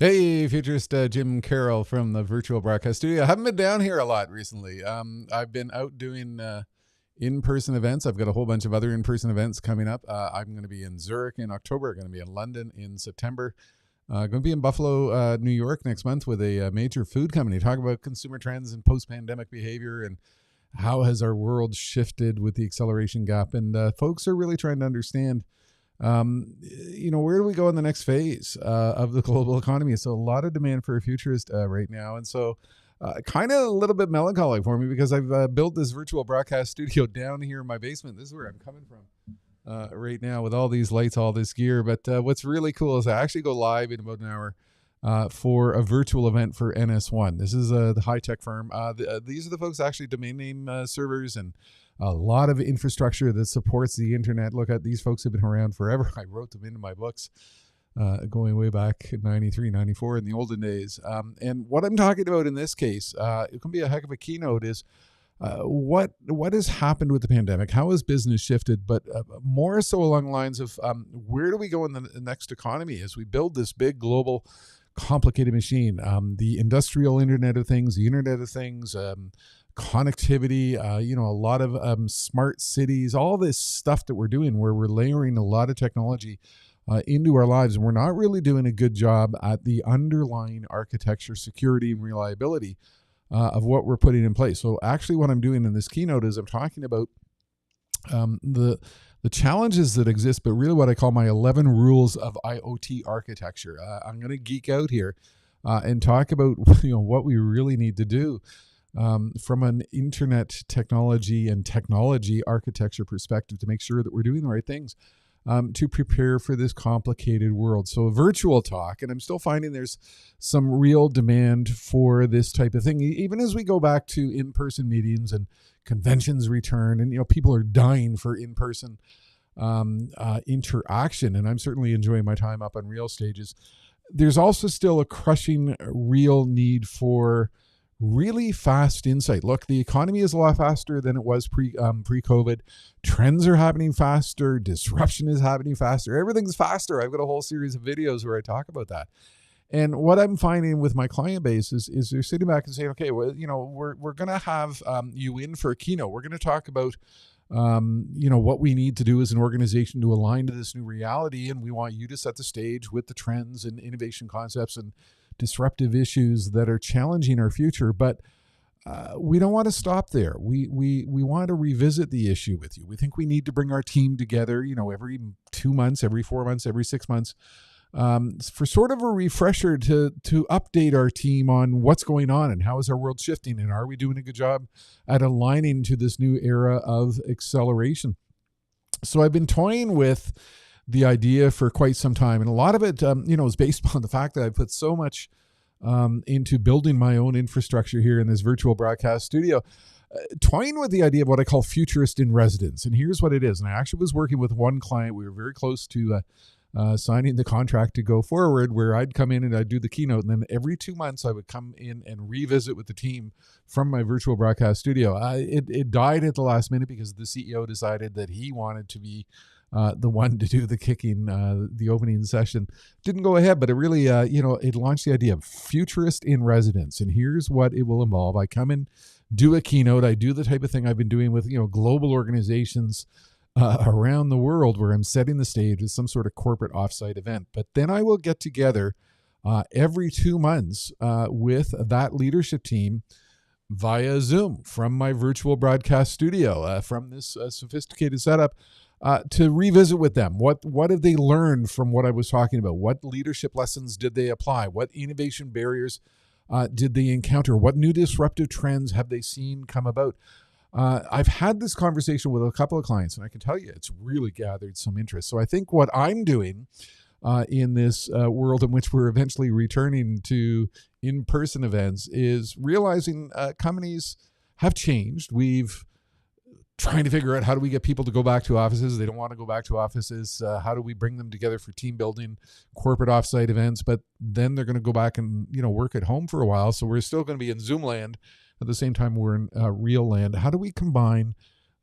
Hey, Futurist, Jim Carroll from the Virtual Broadcast Studio. I haven't been down here a lot recently. I've been out doing in-person events. I've got a whole bunch of other in-person events coming up. I'm going to be in Zurich in October. I'm going to be in London in September. Going to be in Buffalo, New York next month with a major food company. Talk about consumer trends and post-pandemic behavior and how has our world shifted with the acceleration gap. And folks are really trying to understand where do we go in the next phase of the global economy? So a lot of demand for a futurist right now. And so kind of a little bit melancholy for me because I've built this virtual broadcast studio down here in my basement. This is where I'm coming from right now with all these lights, all this gear. But what's really cool is I actually go live in about an hour for a virtual event for NS1. This is the high-tech firm. These are the folks actually domain name servers and a lot of infrastructure that supports the internet. Look at these folks have been around forever. I wrote them into my books going way back in 93, 94 in the olden days. And what I'm talking about in this case, it can be a heck of a keynote, is what has happened with the pandemic? How has business shifted? But more so along the lines of where do we go in the next economy as we build this big global complicated machine? The industrial Internet of Things, the Internet of Things, connectivity, a lot of smart cities, all this stuff that we're doing where we're layering a lot of technology into our lives, and we're not really doing a good job at the underlying architecture, security, and reliability of what we're putting in place. So actually what I'm doing in this keynote is I'm talking about the challenges that exist, but really what I call my 11 rules of IoT architecture. I'm going to geek out here and talk about what we really need to do from an internet technology and technology architecture perspective to make sure that we're doing the right things to prepare for this complicated world. So a virtual talk, and I'm still finding there's some real demand for this type of thing, even as we go back to in-person meetings and conventions return, and people are dying for in-person interaction, and I'm certainly enjoying my time up on real stages. There's also still a crushing real need for really fast insight. Look, the economy is a lot faster than it was pre-COVID. Trends are happening faster. Disruption is happening faster. Everything's faster. I've got a whole series of videos where I talk about that. And what I'm finding with my client base is they're sitting back and saying, okay, well, we're going to have you in for a keynote. We're going to talk about what we need to do as an organization to align to this new reality. And we want you to set the stage with the trends and innovation concepts and disruptive issues that are challenging our future. But we don't want to stop there. We want to revisit the issue with you. We think we need to bring our team together, every 2 months, every 4 months, every 6 months, for sort of a refresher to update our team on what's going on and how is our world shifting, and are we doing a good job at aligning to this new era of acceleration. So I've been toying with the idea for quite some time, and a lot of it is based on the fact that I put so much into building my own infrastructure here in this virtual broadcast studio, toying with the idea of what I call Futurist in residence. And here's what it is. And I actually was working with one client. We were very close to signing the contract to go forward, where I'd come in and I'd do the keynote, and then every 2 months I would come in and revisit with the team from my virtual broadcast studio. It died at the last minute because the CEO decided that he wanted to be the one to do the kicking, the opening session. Didn't go ahead, but it really, it launched the idea of Futurist in residence. And here's what it will involve. I come in, do a keynote. I do the type of thing I've been doing with, global organizations around the world, where I'm setting the stage as some sort of corporate offsite event. But then I will get together every 2 months with that leadership team via Zoom from my virtual broadcast studio, from this sophisticated setup, to revisit with them. What have they learned from what I was talking about? What leadership lessons did they apply? What innovation barriers did they encounter? What new disruptive trends have they seen come about? I've had this conversation with a couple of clients, and I can tell you it's really gathered some interest. So I think what I'm doing in this world in which we're eventually returning to in-person events is realizing companies have changed. We've trying to figure out how do we get people to go back to offices. They don't want to go back to offices. How do we bring them together for team building, corporate offsite events? But then they're going to go back and work at home for a while. So we're still going to be in Zoom land. At the same time, we're in real land. How do we combine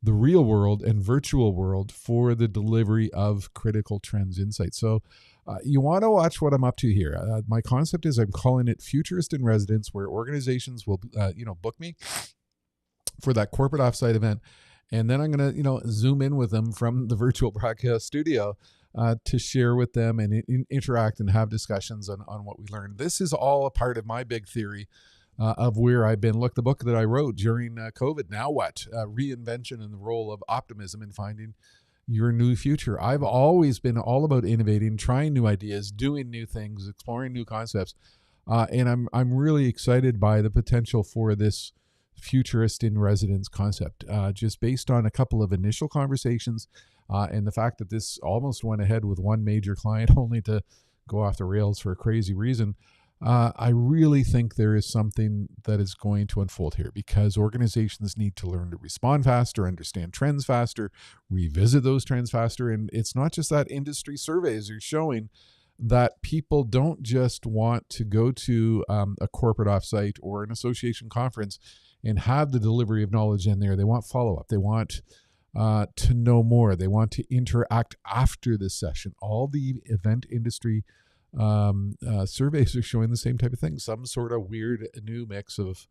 the real world and virtual world for the delivery of critical trends insights? So you want to watch what I'm up to here. My concept is I'm calling it Futurist in Residence, where organizations will book me for that corporate offsite event. And then I'm going to, zoom in with them from the virtual broadcast studio to share with them and interact and have discussions on what we learned. This is all a part of my big theory of where I've been. Look, the book that I wrote during COVID, Now What? Reinvention and the Role of Optimism in Finding Your New Future. I've always been all about innovating, trying new ideas, doing new things, exploring new concepts. And I'm really excited by the potential for this Futurist in Residence concept, just based on a couple of initial conversations and the fact that this almost went ahead with one major client only to go off the rails for a crazy reason. I really think there is something that is going to unfold here, because organizations need to learn to respond faster, understand trends faster, revisit those trends faster. And it's not just that. Industry surveys are showing that people don't just want to go to a corporate offsite or an association conference and have the delivery of knowledge in there. They want follow-up. They want to know more. They want to interact after this session. All the event industry surveys are showing the same type of thing. Some sort of weird new mix of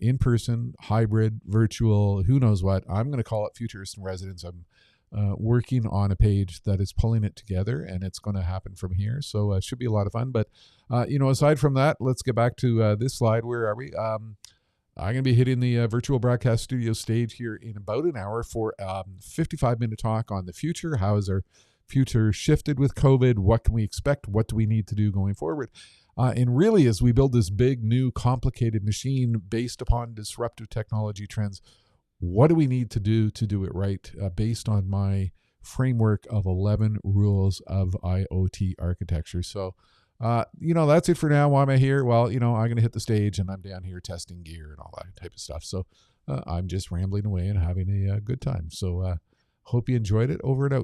in-person, hybrid, virtual, who knows what. I'm going to call it Futurist in Residence. I'm working on a page that is pulling it together, and it's going to happen from here. So it should be a lot of fun. But, aside from that, let's get back to this slide. Where are we? I'm going to be hitting the virtual broadcast studio stage here in about an hour for a 55-minute talk on the future. How has our future shifted with COVID? What can we expect? What do we need to do going forward? And really, as we build this big, new, complicated machine based upon disruptive technology trends, what do we need to do it right, based on my framework of 11 rules of IoT architecture? So, that's it for now. Why am I here? Well, I'm going to hit the stage and I'm down here testing gear and all that type of stuff. So I'm just rambling away and having a good time. So hope you enjoyed it. Over and out.